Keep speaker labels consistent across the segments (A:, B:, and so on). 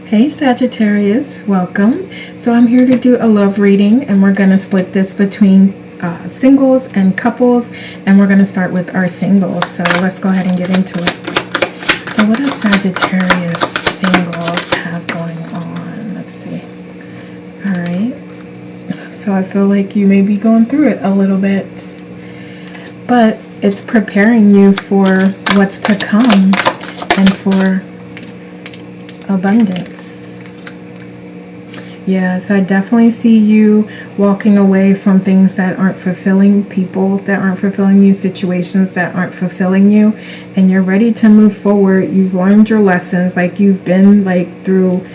A: Hey Sagittarius, welcome. So I'm here to do a love reading, and we're going to split this between singles and couples, and we're going to start with our singles. So let's go ahead and get into it. So what does Sagittarius singles have going on? Let's see. All right. So I feel like you may be going through it a little bit, but it's preparing you for what's to come and for abundance. Yes, I definitely see you walking away from things that aren't fulfilling, people that aren't fulfilling you, situations that aren't fulfilling you, and you're ready to move forward. You've learned your lessons, like you've been through.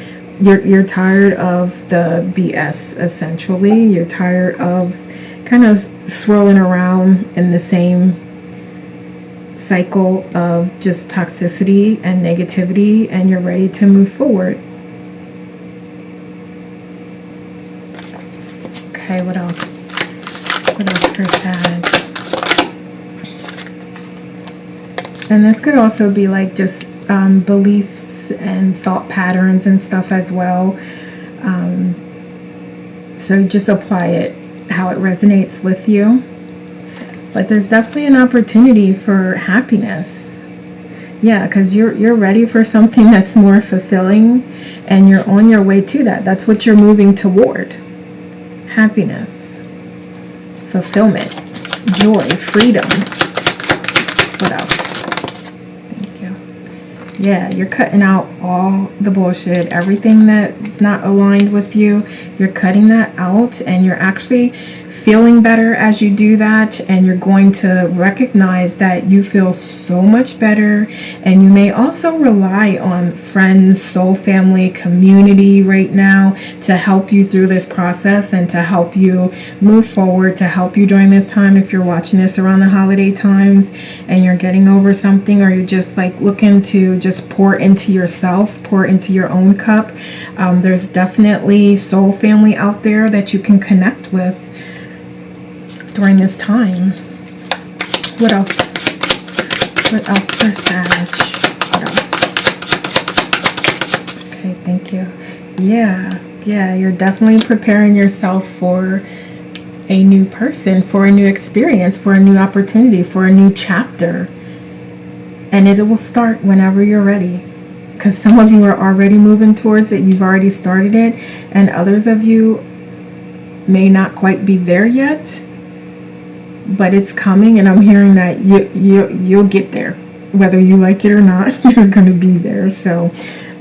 A: You're tired of the BS, essentially. You're tired of kind of swirling around in the same cycle of just toxicity and negativity, and you're ready to move forward. Okay, what else? What else for Sag? And this could also be like just beliefs and thought patterns and stuff as well. So just apply it how it resonates with you. But there's definitely an opportunity for happiness. Yeah, because you're ready for something that's more fulfilling, and you're on your way to that. That's what you're moving toward. Happiness, fulfillment, joy, freedom. What else? Thank you. Yeah, you're cutting out all the bullshit, everything that's not aligned with you. You're cutting that out, and you're actually feeling better as you do that, and you're going to recognize that you feel so much better. And you may also rely on friends, soul family, community right now to help you through this process and to help you move forward, to help you during this time. If you're watching this around the holiday times and you're getting over something, or you're just looking to just pour into yourself, pour into your own cup, there's definitely soul family out there that you can connect with during this time. What else? What else for Sag? What else? Okay, thank you. Yeah, you're definitely preparing yourself for a new person, for a new experience, for a new opportunity, for a new chapter. And it will start whenever you're ready. Because some of you are already moving towards it. You've already started it. And others of you may not quite be there yet, but it's coming, and I'm hearing that you'll get there, whether you like it or not. You're going to be there. So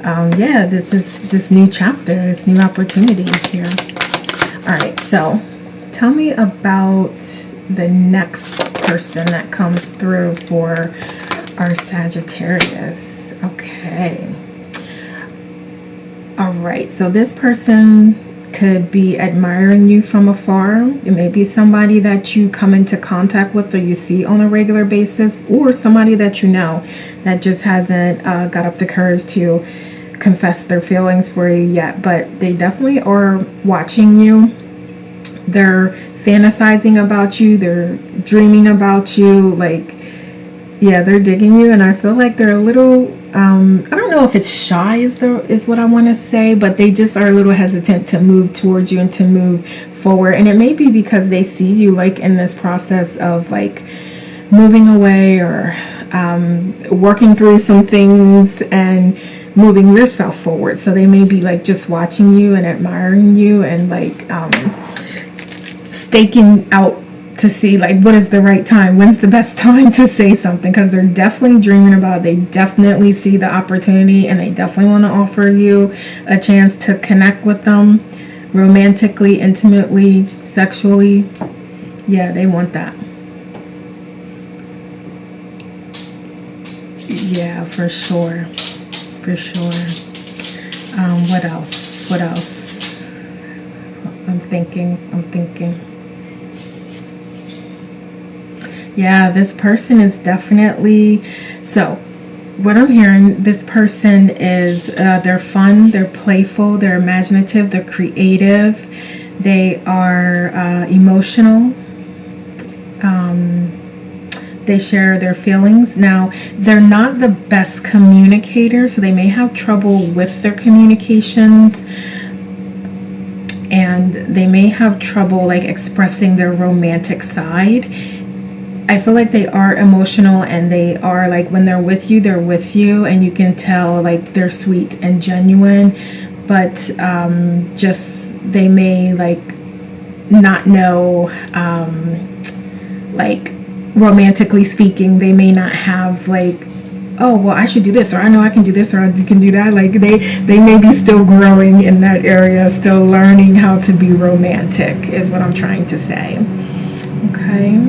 A: yeah, this is this new chapter, this new opportunity here. All right, so tell me about the next person that comes through for our Sagittarius. Okay, all right, so this person could be admiring you from afar. It may be somebody that you come into contact with or you see on a regular basis, or somebody that you know that just hasn't got up the courage to confess their feelings for you yet. But they definitely are watching you. They're fantasizing about you. They're dreaming about you. Yeah, they're digging you, and I feel like they're a little I don't know if it's shy is what I want to say, but they just are a little hesitant to move towards you and to move forward. And it may be because they see you in this process of moving away, or working through some things and moving yourself forward. So they may be just watching you and admiring you, and staking out to see what is the right time, when's the best time to say something, because they're definitely dreaming about it. They definitely see the opportunity, and they definitely want to offer you a chance to connect with them romantically, intimately, sexually. Yeah, they want that. Yeah, for sure. What else? I'm thinking. Yeah, this person is definitely, so what I'm hearing, this person is, they're fun, they're playful, they're imaginative, they're creative, they are emotional, They share their feelings. Now, they're not the best communicators, so they may have trouble with their communications, and they may have trouble like expressing their romantic side. I feel like they are emotional, and they are like, when they're with you, and you can tell like they're sweet and genuine, but just they may like not know, like romantically speaking, they may not have like, oh well, I should do this, or I know I can do this, or I can do that. Like they may be still growing in that area, still learning how to be romantic, is what I'm trying to say. Okay.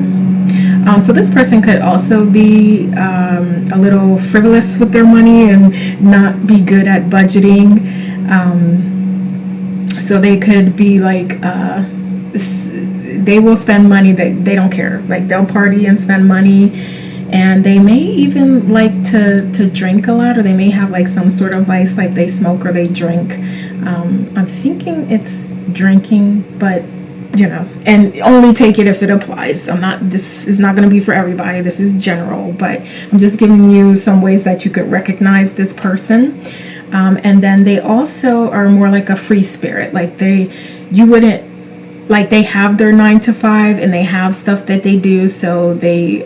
A: So this person could also be a little frivolous with their money and not be good at budgeting. So they could be like, they will spend money, they don't care. Like they'll party and spend money, and they may even like to drink a lot, or they may have like some sort of vice, like they smoke or they drink. I'm thinking it's drinking, but you know, and only take it if it applies. This is not going to be for everybody. This is general, but I'm just giving you some ways that you could recognize this person. And then they also are more like a free spirit. Like you wouldn't, like they have their 9 to 5 and they have stuff that they do. So they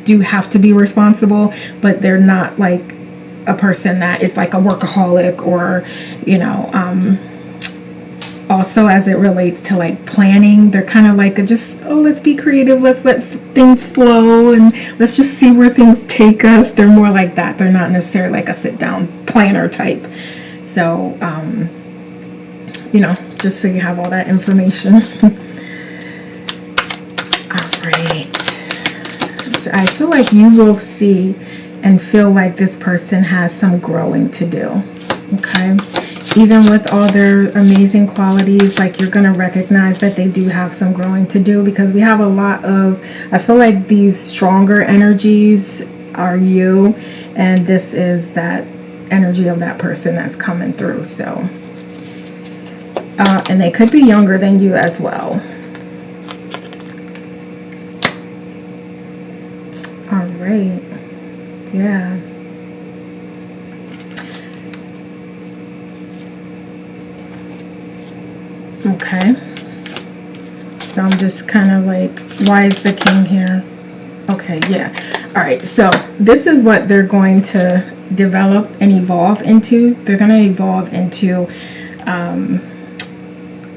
A: do have to be responsible, but they're not like a person that is like a workaholic, or, you know, also as it relates to like planning, they're kind of like let's be creative, let's let things flow, and let's just see where things take us. They're more like that. They're not necessarily like a sit down planner type. So you know, just so you have all that information. All right, so I feel like you will see and feel like this person has some growing to do. Okay. Even with all their amazing qualities, like you're going to recognize that they do have some growing to do, because we have a lot of, I feel like these stronger energies are you, and this is that energy of that person that's coming through. So, and they could be younger than you as well. All right. Yeah. Okay, so I'm just kind of like, why is the king here? Okay, yeah. All right, so this is what they're going to develop and evolve into. They're going to evolve into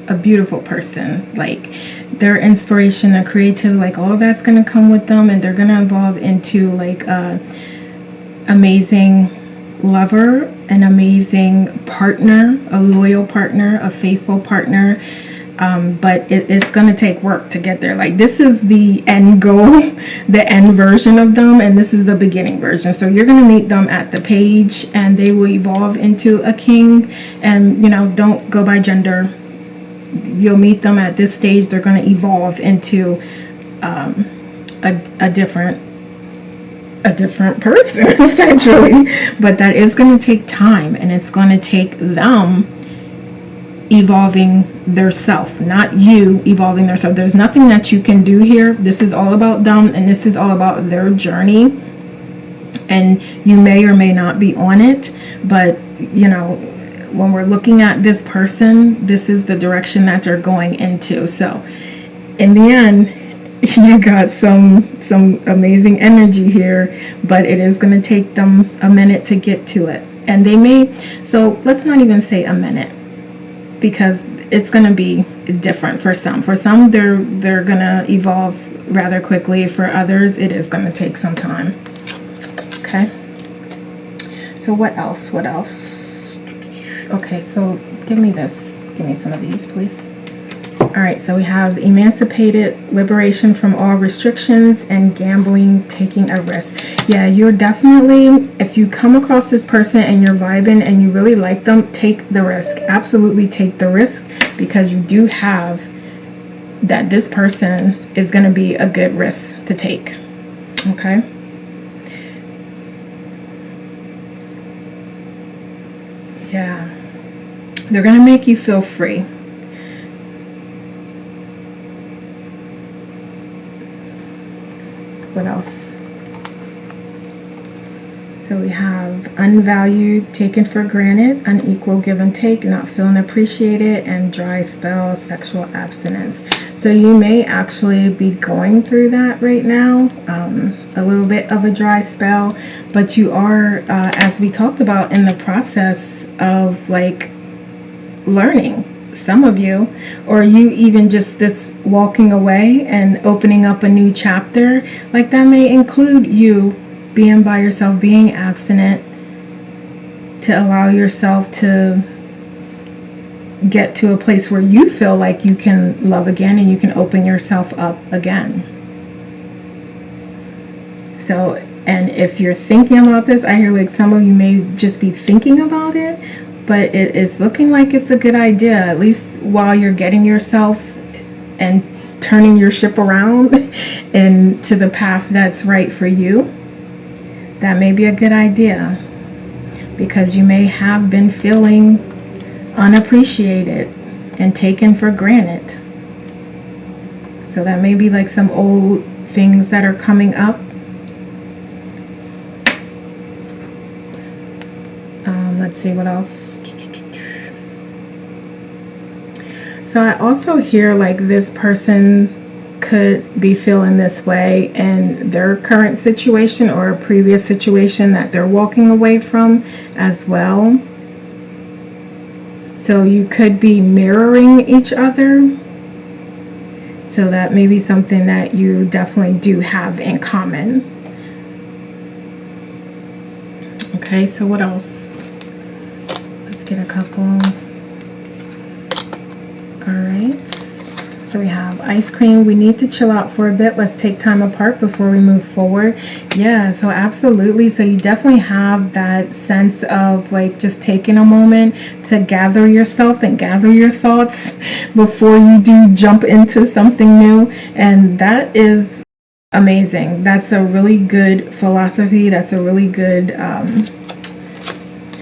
A: a beautiful person. Like their inspiration, their creativity, like all of that's going to come with them, and they're going to evolve into like a amazing lover, an amazing partner, a loyal partner, a faithful partner. But it's going to take work to get there. Like this is the end goal, the end version of them, and this is the beginning version. So you're going to meet them at the page, and they will evolve into a king. And you know, don't go by gender. You'll meet them at this stage. They're going to evolve into a different person, essentially. But that is going to take time, and it's going to take them evolving their self, not you evolving their self. There's nothing that you can do here. This is all about them, and this is all about their journey, and you may or may not be on it. But you know, when we're looking at this person, this is the direction that they're going into. So in the end, you got some amazing energy here, but it is going to take them a minute to get to it. And they may, so let's not even say a minute, because it's going to be different for some. For some, they're going to evolve rather quickly. For others, it is going to take some time. Okay. So what else? Okay, so give me this. Give me some of these, please. All right, so we have emancipated, liberation from all restrictions, and gambling, taking a risk. Yeah, you're definitely, if you come across this person and you're vibing and you really like them, take the risk. Absolutely take the risk, because you do have that this person is going to be a good risk to take. Okay. Yeah. They're going to make you feel free. What else? So we have unvalued, taken for granted, unequal give and take, not feeling appreciated, and dry spell, sexual abstinence. So you may actually be going through that right now, a little bit of a dry spell, but you are, as we talked about, in the process of like learning. Some of you, or you even just this walking away and opening up a new chapter, like that may include you being by yourself, being abstinent, to allow yourself to get to a place where you feel like you can love again and you can open yourself up again. So, and if you're thinking about this, I hear like some of you may just be thinking about it, but it is looking like it's a good idea, at least while you're getting yourself and turning your ship around into the path that's right for you. That may be a good idea, because you may have been feeling unappreciated and taken for granted. So that may be like some old things that are coming up. Let's see what else. So I also hear like this person could be feeling this way in their current situation or a previous situation that they're walking away from as well. So you could be mirroring each other. So that may be something that you definitely do have in common. Okay, so what else? Let's get a couple. All right. So we have ice cream. We need to chill out for a bit. Let's take time apart before we move forward. Yeah, so absolutely. So you definitely have that sense of like just taking a moment to gather yourself and gather your thoughts before you do jump into something new. And that is amazing. That's a really good philosophy. That's a really good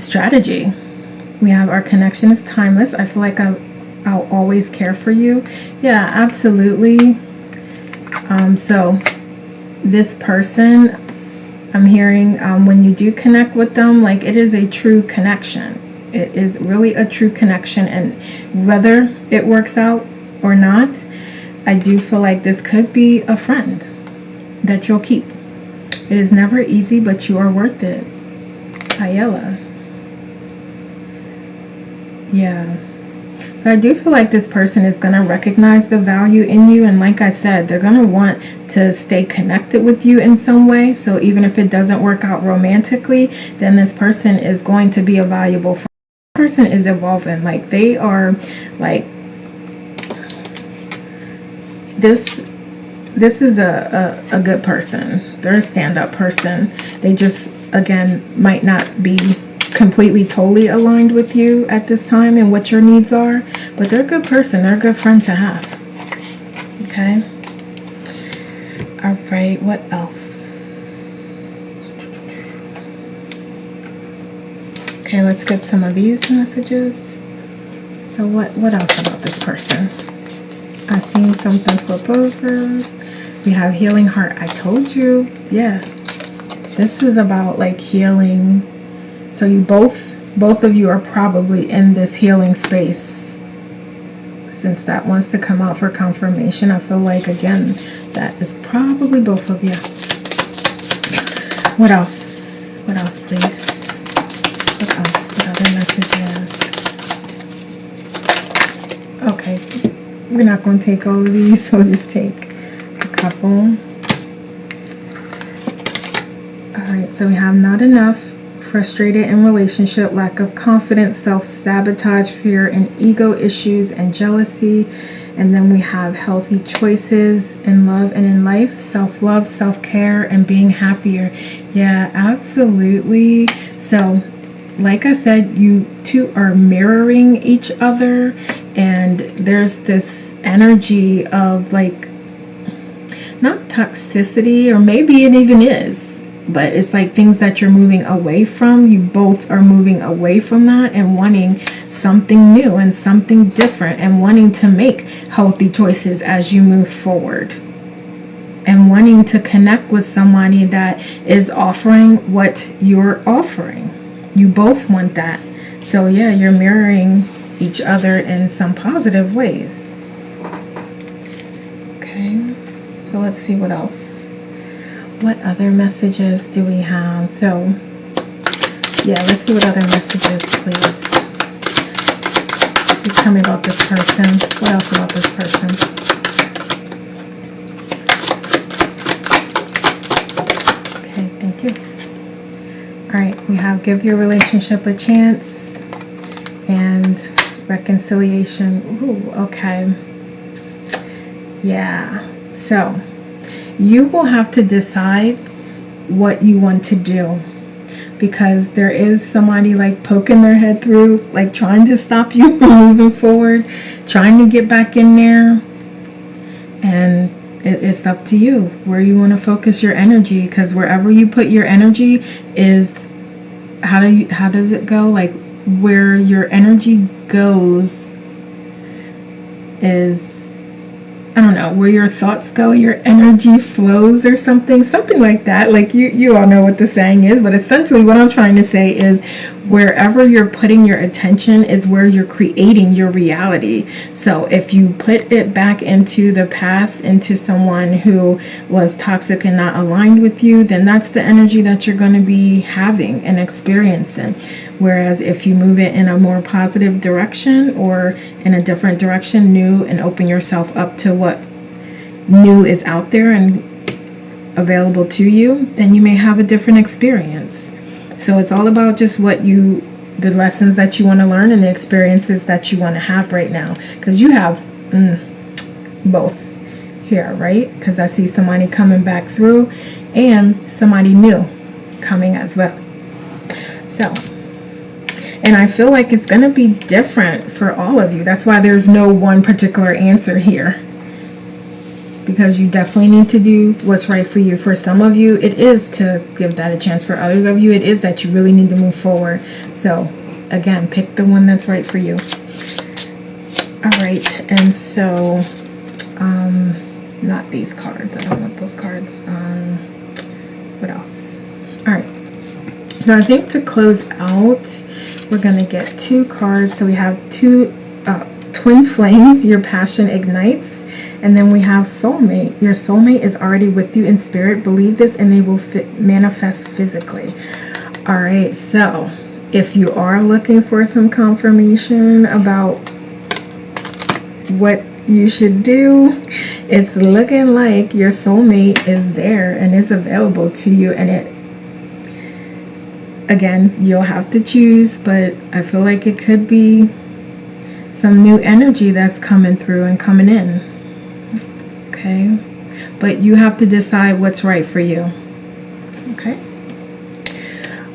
A: strategy. We have our connection is timeless. I feel like I'll always care for you. Yeah, absolutely. So this person, I'm hearing when you do connect with them, like it is a true connection. It is really a true connection, and whether it works out or not, I do feel like this could be a friend that you'll keep. It is never easy, but you are worth it. Ayala. Yeah. So I do feel like this person is going to recognize the value in you. And like I said, they're going to want to stay connected with you in some way. So even if it doesn't work out romantically, then this person is going to be a valuable friend. This person is evolving. Like they are like, this is a good person. They're a stand-up person. They just, again, might not be completely totally aligned with you at this time and what your needs are, but they're a good person. They're a good friend to have. Okay. All right, what else? Okay, let's get some of these messages. So what else about this person? I seen something flip over. We have healing heart. I told you. Yeah, this is about like healing. So you both of you are probably in this healing space. Since that wants to come out for confirmation, I feel like, again, that is probably both of you. What else? What else, please? What else? What other messages? Okay. We're not going to take all of these, so we'll just take a couple. Alright, so we have not enough. Frustrated in relationship, lack of confidence, self-sabotage, fear and ego issues, and jealousy. And then we have healthy choices in love and in life, self-love, self-care, and being happier. Yeah, absolutely. So like I said, you two are mirroring each other, and there's this energy of like, not toxicity, or maybe it even is, but it's like things that you're moving away from. You both are moving away from that and wanting something new and something different, and wanting to make healthy choices as you move forward. and wanting to connect with somebody that is offering what you're offering. You both want that. So yeah, you're mirroring each other in some positive ways. Okay, so let's see what else. What other messages do we have? So yeah, let's see what other messages, please. You tell me about this person. What else about this person? Okay, thank you. All right, we have give your relationship a chance and reconciliation. Ooh, okay. Yeah, so you will have to decide what you want to do, because there is somebody like poking their head through, like trying to stop you from moving forward, trying to get back in there. And it's up to you where you want to focus your energy, because wherever you put your energy is, how does it go? Like, where your energy goes is, I don't know, where your thoughts go, your energy flows, or something like that. Like, you all know what the saying is, but essentially what I'm trying to say is wherever you're putting your attention is where you're creating your reality. So if you put it back into the past, into someone who was toxic and not aligned with you, then that's the energy that you're going to be having and experiencing. Whereas if you move it in a more positive direction or in a different direction, new, and open yourself up to what new is out there and available to you, then you may have a different experience. So it's all about just the lessons that you want to learn and the experiences that you want to have right now. Because you have both here, right? Because I see somebody coming back through and somebody new coming as well. So, and I feel like it's going to be different for all of you. That's why there's no one particular answer here. Because you definitely need to do what's right for you. For some of you, it is to give that a chance. For others of you, it is that you really need to move forward. So, again, pick the one that's right for you. All right. And so, not these cards. I don't want those cards. What else? All right. So I think to close out, we're going to get 2 cards. So we have 2 twin flames, your passion ignites. And then we have soulmate. Your soulmate is already with you in spirit. Believe this and they will manifest physically. All right. So if you are looking for some confirmation about what you should do, it's looking like your soulmate is there and is available to you. And again, you'll have to choose, but I feel like it could be some new energy that's coming through and coming in. Okay, but you have to decide what's right for you. Okay.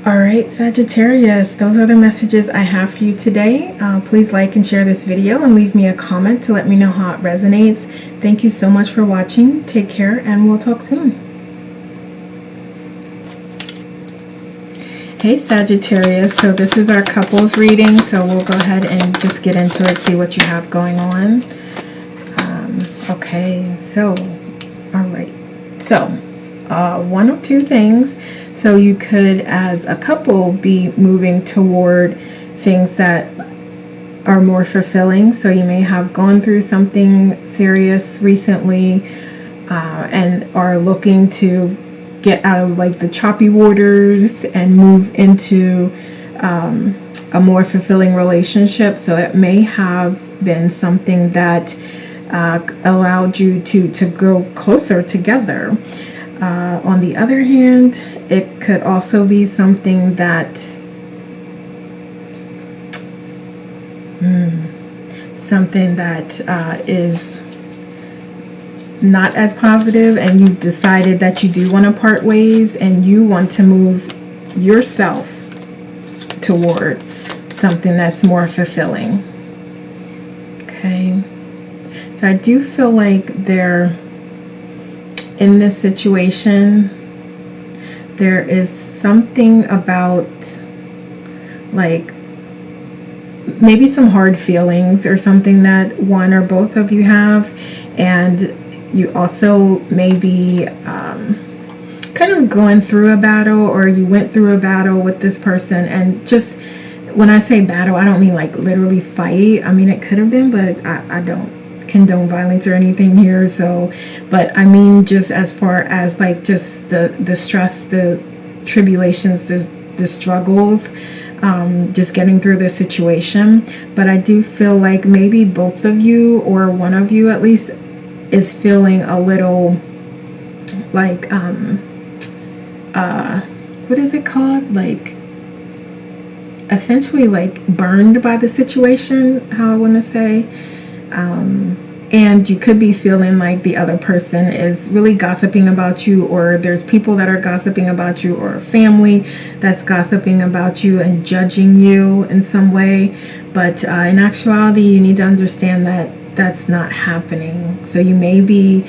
A: All right, Sagittarius, those are the messages I have for you today. Please like and share this video and leave me a comment to let me know how it resonates. Thank you so much for watching. Take care, and we'll talk soon. Hey Sagittarius, so this is our couples reading, so we'll go ahead and just get into it, see what you have going on. Okay, so, all right, so one of 2 things. So you could, as a couple, be moving toward things that are more fulfilling. So you may have gone through something serious recently and are looking to get out of like the choppy waters and move into a more fulfilling relationship. So it may have been something that allowed you to grow closer together. On the other hand, it could also be something that is not as positive, and you've decided that you do want to part ways and you want to move yourself toward something that's more fulfilling. Okay, so I do feel like in this situation, there is something about like maybe some hard feelings or something that one or both of you have, and you also may be kind of going through a battle, or you went through a battle with this person. And just when I say battle, I don't mean like literally fight. I mean, it could have been, but I don't condone violence or anything here. So, but I mean, just as far as like just the stress, the tribulations, the struggles, just getting through the situation. But I do feel like maybe both of you, or one of you at least, is feeling a little like what is it called, like essentially like burned by the situation, how I want to say. And you could be feeling like the other person is really gossiping about you, or there's people that are gossiping about you, or family that's gossiping about you and judging you in some way. But in actuality, you need to understand that that's not happening. So you may be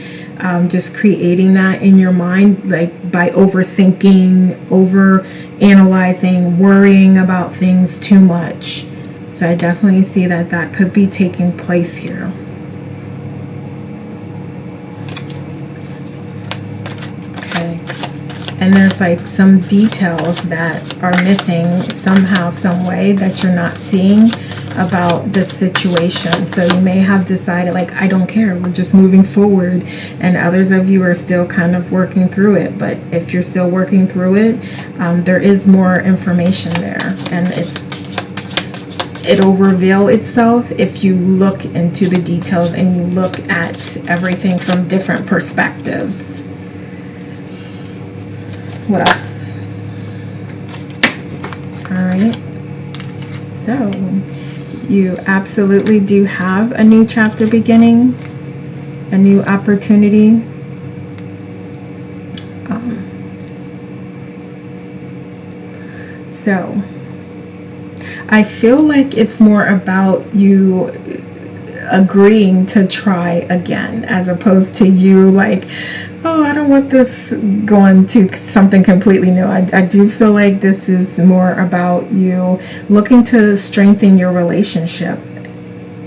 A: just creating that in your mind, like by overthinking, over analyzing, worrying about things too much. So I definitely see that that could be taking place here. Okay. And there's like some details that are missing somehow, some way, that you're not seeing about this situation. So you may have decided like, I don't care, we're just moving forward, and others of you are still kind of working through it. But if you're still working through it, there is more information there, and it'll reveal itself if you look into the details and you look at everything from different perspectives. What else? All right, so you absolutely do have a new chapter beginning, a new opportunity. So I feel like it's more about you agreeing to try again, as opposed to you like, oh, I don't want this, going to something completely new. I do feel like this is more about you looking to strengthen your relationship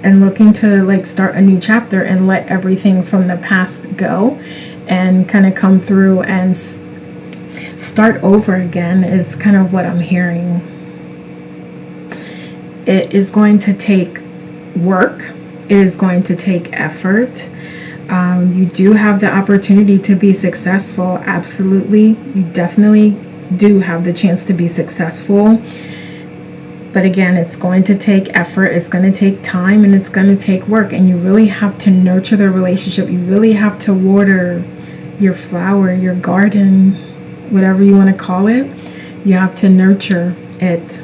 A: and looking to like start a new chapter and let everything from the past go and kind of come through and start over again, is kind of what I'm hearing. It is going to take work. It is going to take effort. You do have the opportunity to be successful. Absolutely. You definitely do have the chance to be successful. But again, it's going to take effort. It's going to take time, and it's going to take work. And you really have to nurture the relationship. You really have to water your flower, your garden, whatever you want to call it. You have to nurture it.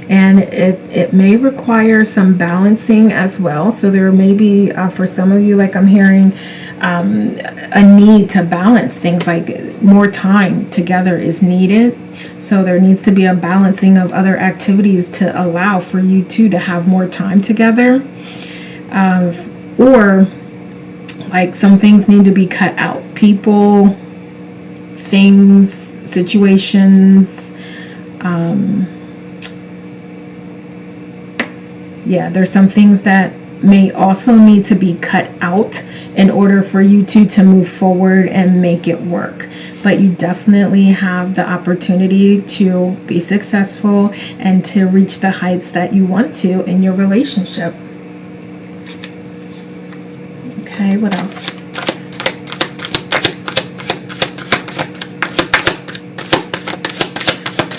A: And it may require some balancing as well. So there may be, for some of you, like I'm hearing, a need to balance things, like more time together is needed. So there needs to be a balancing of other activities to allow for you two to have more time together. Or like some things need to be cut out. People, things, situations, yeah, there's some things that may also need to be cut out in order for you two to move forward and make it work. But you definitely have the opportunity to be successful and to reach the heights that you want to in your relationship. Okay, what else?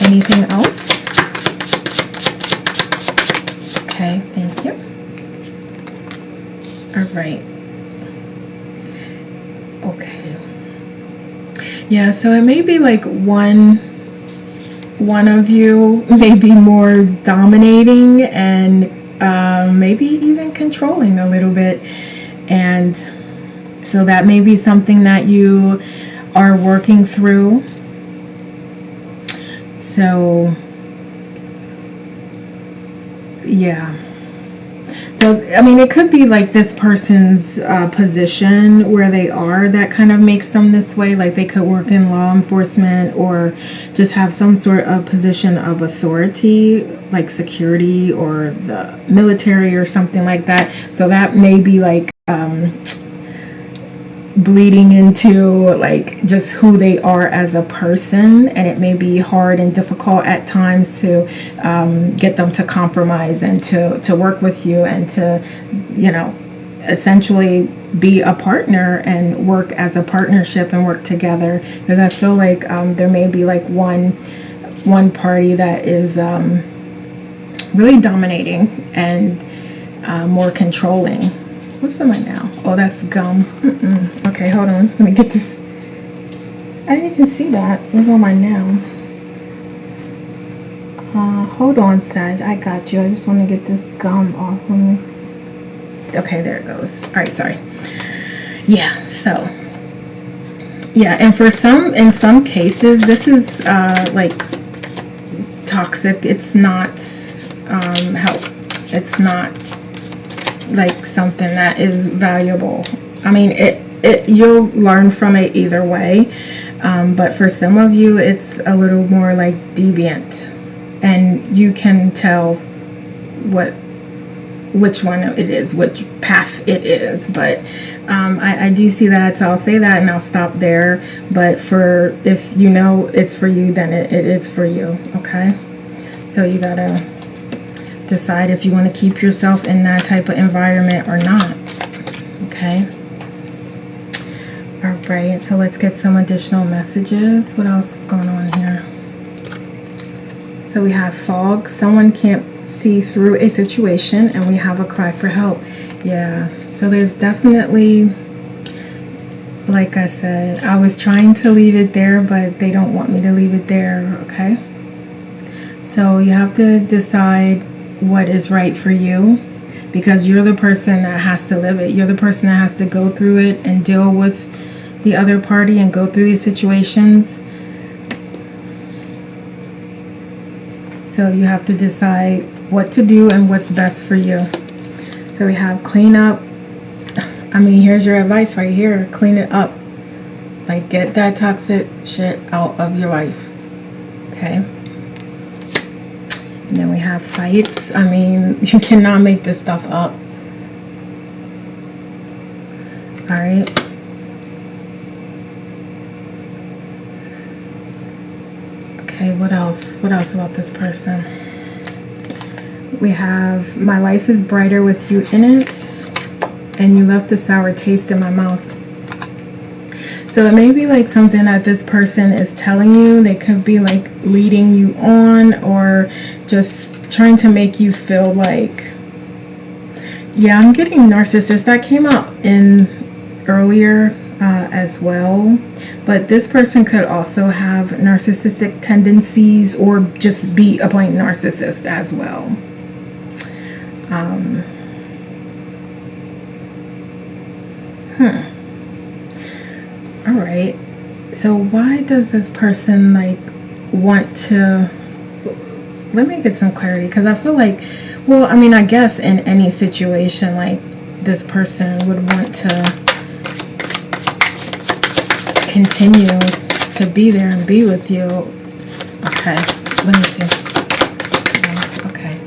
A: Anything else? Okay, thank you. All right. Okay. Yeah, so it may be like one of you may be more dominating and maybe even controlling a little bit. And so that may be something that you are working through. So yeah. So, I mean, it could be like this person's position where they are that kind of makes them this way. Like they could work in law enforcement or just have some sort of position of authority, like security or the military or something like that. So that may be like bleeding into like just who they are as a person, and it may be hard and difficult at times to get them to compromise and to work with you and to, you know, essentially be a partner and work as a partnership and work together. Because I feel like there may be like one party that is really dominating and more controlling. What's in my now? Oh, that's gum. Okay, hold on. Let me get this. I didn't even see that. What's on my now? Hold on, Sag. I got you. I just want to get this gum off of me. Okay, there it goes. All right, sorry. Yeah, so. Yeah, and in some cases, this is like toxic. It's not help. It's not like something that is valuable. I mean, you'll learn from it either way, but for some of you it's a little more like deviant, and you can tell which one it is, which path it is. But I do see that, so I'll say that and I'll stop there. But if you know it's for you, then it is for you. Okay, so you gotta decide if you want to keep yourself in that type of environment or not. Okay. All right, so let's get some additional messages. What else is going on here? So we have fog. Someone can't see through a situation, and we have a cry for help. Yeah, so there's definitely, like I said, I was trying to leave it there, but they don't want me to leave it there. Okay, so you have to decide what is right for you, because you're the person that has to live it. You're the person that has to go through it and deal with the other party and go through these situations. So you have to decide what to do and what's best for you. So we have clean up. I mean, here's your advice right here. Clean it up. Like, get that toxic shit out of your life. Okay. And then we have fights. I mean, you cannot make this stuff up. All right. Okay, what else? What else about this person? We have, my life is brighter with you in it, and you left a sour taste in my mouth. So it may be like something that this person is telling you. They could be like leading you on, or just trying to make you feel like, yeah, I'm getting narcissist. That came up in earlier as well. But this person could also have narcissistic tendencies, or just be a plain narcissist as well. All right. So why does this person like want to? Let me get some clarity, because I feel like, well, I mean, I guess in any situation, like, this person would want to continue to be there and be with you. Okay, let me see. Okay.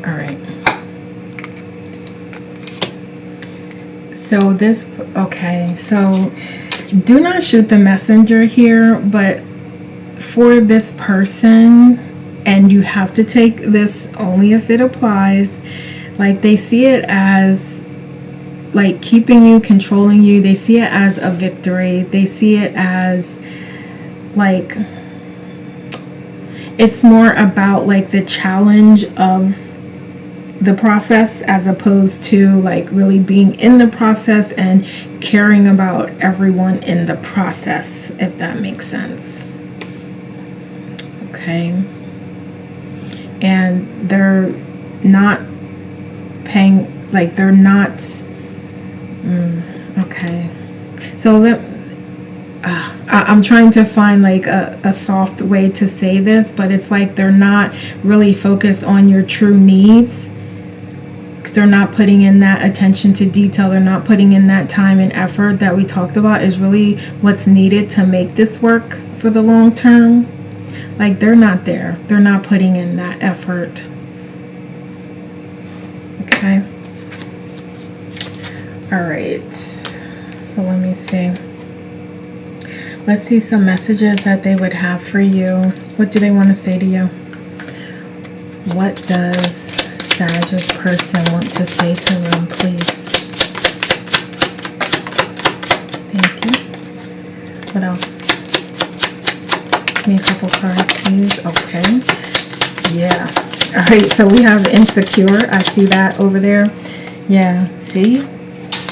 A: All right. So this, okay, so do not shoot the messenger here, but for this person, and you have to take this only if it applies, like, they see it as like keeping you, controlling you. They see it as a victory. They see it as like, it's more about like the challenge of the process, as opposed to like really being in the process and caring about everyone in the process, if that makes sense. Okay. And they're not paying, like, they're not okay. So I'm trying to find like a soft way to say this, but it's like they're not really focused on your true needs, because they're not putting in that attention to detail. They're not putting in that time and effort that we talked about is really what's needed to make this work for the long term. Like, they're not there. They're not putting in that effort. Okay. All right. me see. Let's see some messages that they would have for you. What do they want to say to you? What does Sagittarius person want to say to them, please? Thank you. What else? Give me a couple cards, please. Okay. Yeah. All right, so we have insecure. I see that over there. Yeah, see?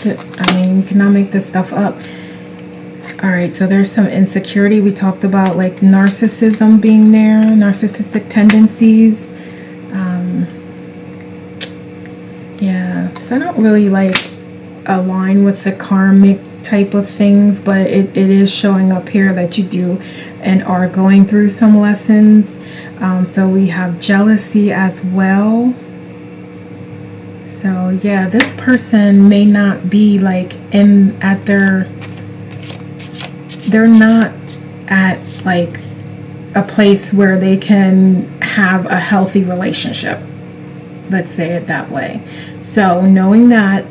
A: I mean, you cannot make this stuff up. All right, so there's some insecurity. We talked about like narcissism being there, narcissistic tendencies. Yeah, so I don't really like align with the karmic type of things, but it is showing up here that you do and are going through some lessons. So we have jealousy as well. So yeah, this person may not be like they're not at like a place where they can have a healthy relationship. Let's say it that way. So knowing that,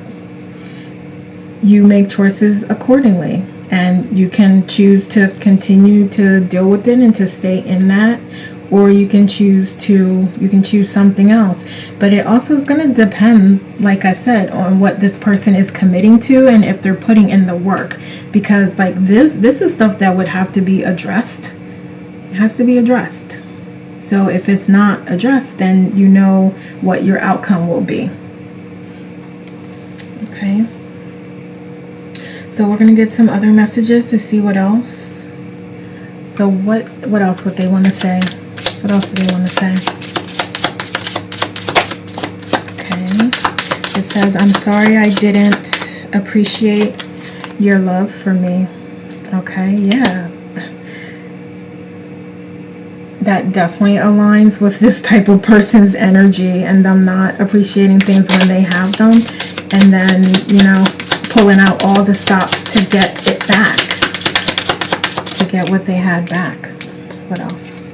A: you make choices accordingly, and you can choose to continue to deal with it and to stay in that, or you can choose something else. But it also is going to depend, like I said, on what this person is committing to and if they're putting in the work, because like this is stuff that would have to be addressed. It has to be addressed. So if it's not addressed, then you know what your outcome will be. Okay. So we're going to get some other messages to see what else. So what else would they want to say? What else do they want to say? Okay. It says, I'm sorry I didn't appreciate your love for me. Okay, yeah. That definitely aligns with this type of person's energy, and them not appreciating things when they have them, and then, you know, pulling out all the stops to get it back, to get what they had back. What else?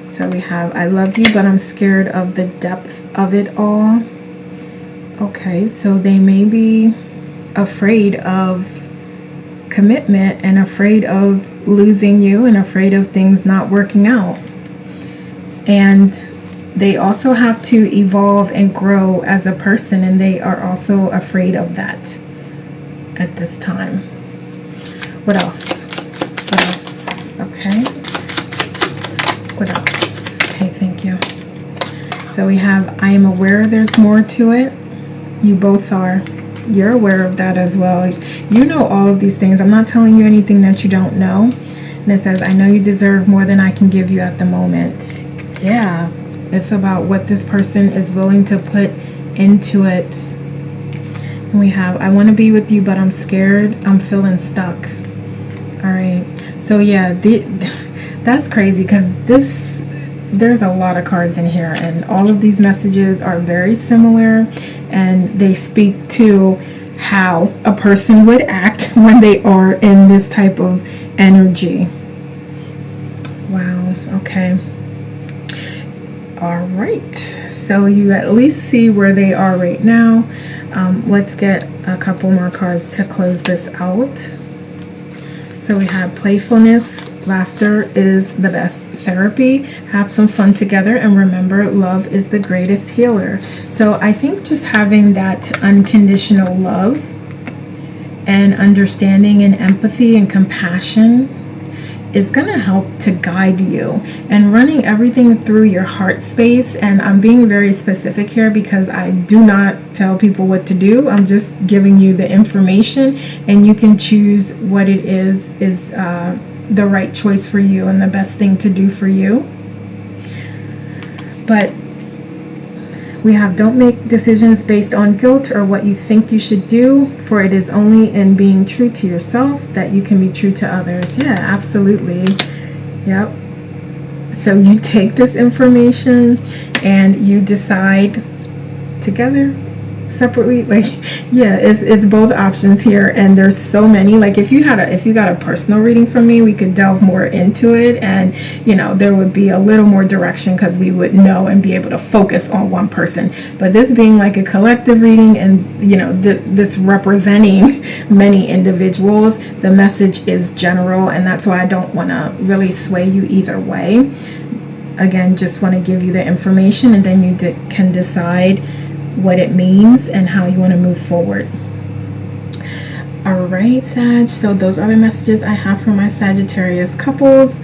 A: So we have, I love you, but I'm scared of the depth of it all. Okay, so they may be afraid of commitment and afraid of losing you and afraid of things not working out. And they also have to evolve and grow as a person, and they are also afraid of that at this time. What else? What else? Okay. What else? Okay, thank you. So we have, I am aware there's more to it. You both are. You're aware of that as well. You know all of these things. I'm not telling you anything that you don't know. And it says, I know you deserve more than I can give you at the moment. Yeah, it's about what this person is willing to put into it. And we have, I want to be with you, but I'm scared. I'm feeling stuck. All right. So yeah, that's crazy, because there's a lot of cards in here, and all of these messages are very similar, and they speak to how a person would act when they are in this type of energy. Wow. Okay. All right, so you at least see where they are right now. Let's get a couple more cards to close this out. So we have playfulness. Laughter is the best therapy. Have some fun together, and remember, love is the greatest healer. So I think just having that unconditional love and understanding and empathy and compassion is going to help to guide you, and running everything through your heart space. And I'm being very specific here because I do not tell people what to do. I'm just giving you the information, and you can choose what it is the right choice for you and the best thing to do for you. But we have, don't make decisions based on guilt or what you think you should do, for it is only in being true to yourself that you can be true to others. Yeah, absolutely. Yep. So you take this information and you decide together, separately. Like, yeah, it's both options here, and there's so many. Like, if you got a personal reading from me, we could delve more into it, and you know, there would be a little more direction because we would know and be able to focus on one person. But this being like a collective reading, and you know, this representing many individuals, the message is general, and that's why I don't want to really sway you either way. Again, just want to give you the information, and then you can decide what it means and how you want to move forward. All right, Sag, so those are the messages I have for my Sagittarius couples.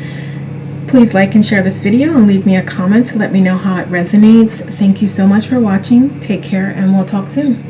A: Please like and share this video and leave me a comment to let me know how it resonates. Thank you so much for watching. Take care, and we'll talk soon.